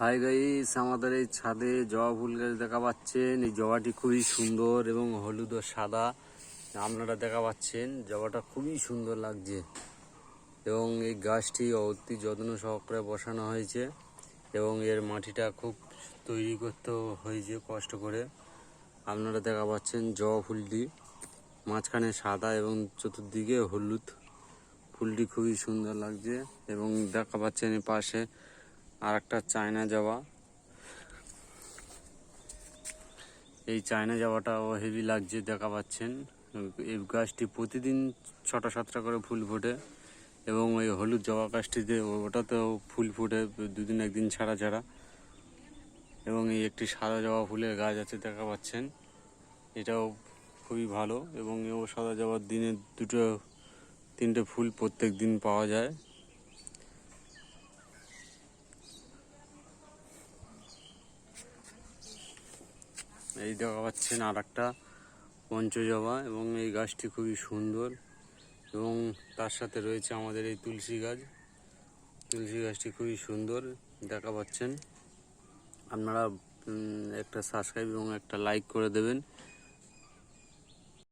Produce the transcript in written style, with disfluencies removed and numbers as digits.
Hi guys, আমাদের এই ছাদে জবা ফুল গাছ দেখা পাচ্ছেন। এই জবাটি খুবই সুন্দর এবং হলুদ ও সাদা আপনারা দেখা পাচ্ছেন। জবাটা খুবই সুন্দর লাগছে এবং এই গাছটি অতি যত্ন সহকারে বসানো হয়েছে এবং এর মাটিটা খুব তৈরি করতে হয়েছে কষ্ট করে। আপনারা দেখা পাচ্ছেন জবা ফুলটি মাঝখানে সাদা এবং চতুর্দিকে হলুদ। ফুলটি খুবই সুন্দর লাগছে এবং দেখা পাচ্ছেন এর পাশে আর একটা চায়না জবা। এই চায়না জবাটাও হেভি লাগছে দেখা পাচ্ছেন। এই গাছটি প্রতিদিন 6টা-7টা করে ফুল ফোটে এবং ওই হলুদ জবা গাছটিতে ওটাতেও ফুল ফুটে দুদিন একদিন ছাড়া ছাড়া। এবং এই একটি সাদা জবা ফুলের গাছ আছে দেখা পাচ্ছেন, এটাও খুবই ভালো এবং এও সাদা জবার দিনে 2-3টে ফুল প্রত্যেক দিন পাওয়া যায়। এই দেখা পাচ্ছেন আর একটা পঞ্চজবা এবং এই গাছটি খুবই সুন্দর এবং তার সাথে রয়েছে আমাদের এই তুলসী গাছ। তুলসী গাছটি খুবই সুন্দর দেখা পাচ্ছেন। আপনারা একটা সাবস্ক্রাইব এবং একটা লাইক করে দেবেন।